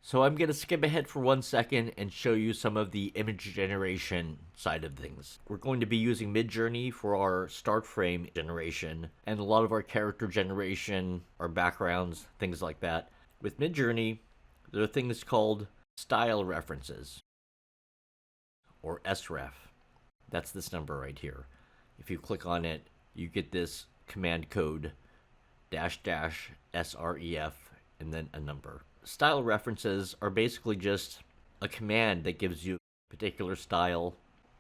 So I'm going to skip ahead for 1 second and show you some of the image generation side of things. We're going to be using Midjourney for our start frame generation and a lot of our character generation, our backgrounds, things like that. With Midjourney, there are things called style references, or sref. That's this number right here. If you click on it, you get this command code --sref and then a number. Style references are basically just a command that gives you a particular style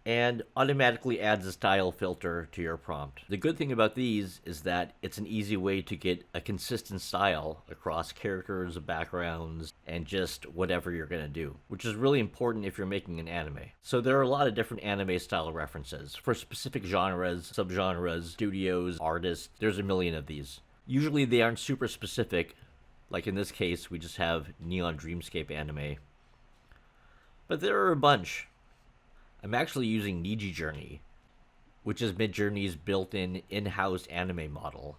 and automatically adds a style filter to your prompt. The good thing about these is that it's an easy way to get a consistent style across characters, backgrounds, and just whatever you're going to do, which is really important if you're making an anime. So there are a lot of different anime style references for specific genres, subgenres, studios, artists. There's a million of these. Usually they aren't super specific. Like in this case, we just have Neon Dreamscape anime. But there are a bunch. I'm actually using Midjourney, which is Midjourney's built-in in-house anime model.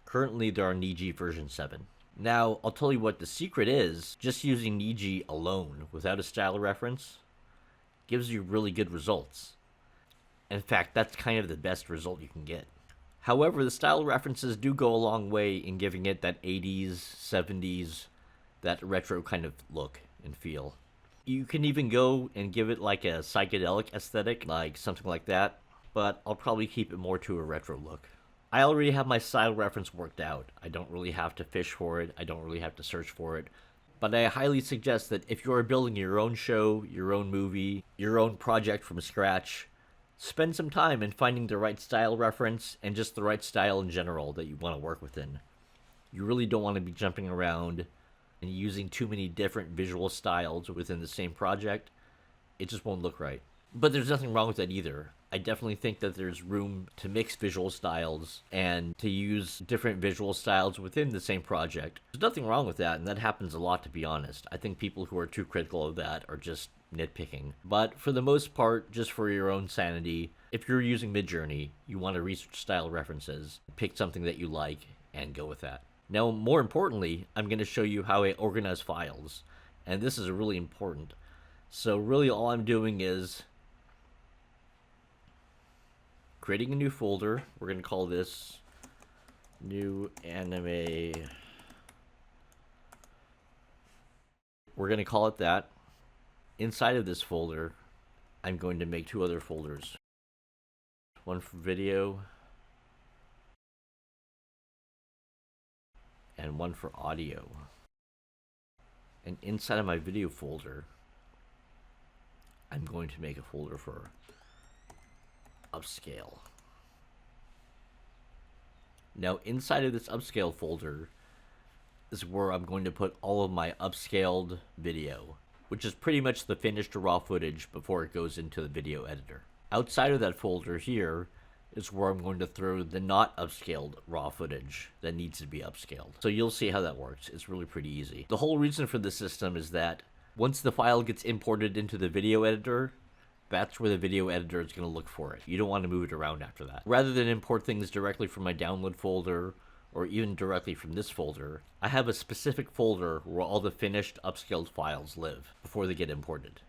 Currently, there are Niji version 7. Now, I'll tell you what the secret is. Just using Niji alone, without a style reference, gives you really good results. In fact, that's kind of the best result you can get. However, the style references do go a long way in giving it that 80s, 70s, that retro kind of look and feel. You can even go and give it like a psychedelic aesthetic, like something like that, but I'll probably keep it more to a retro look. I already have my style reference worked out. I don't really have to fish for it, I don't really have to search for it, but I highly suggest that if you're building your own show, your own movie, your own project from scratch, spend some time in finding the right style reference and just the right style in general that you want to work within. You really don't want to be jumping around and using too many different visual styles within the same project. It just won't look right. But there's nothing wrong with that either. I definitely think that there's room to mix visual styles and to use different visual styles within the same project. There's nothing wrong with that, and that happens a lot, to be honest. I think people who are too critical of that are just nitpicking. But for the most part, just for your own sanity, if you're using Midjourney, you want to research style references, pick something that you like, and go with that. Now, more importantly, I'm going to show you how I organize files, and this is really important. So really all I'm doing is creating a new folder. We're going to call this new anime. We're going to call it that. Inside of this folder, I'm going to make two other folders. One for video and one for audio. And inside of my video folder, I'm going to make a folder for upscale. Now inside of this upscale folder is where I'm going to put all of my upscaled video, which is pretty much the finished raw footage before it goes into the video editor. Outside of that folder here is where I'm going to throw the not upscaled raw footage that needs to be upscaled. So you'll see how that works. It's really pretty easy. The whole reason for this system is that once the file gets imported into the video editor, that's where the video editor is going to look for it. You don't want to move it around after that. Rather than import things directly from my download folder or even directly from this folder, I have a specific folder where all the finished upscaled files live before they get imported.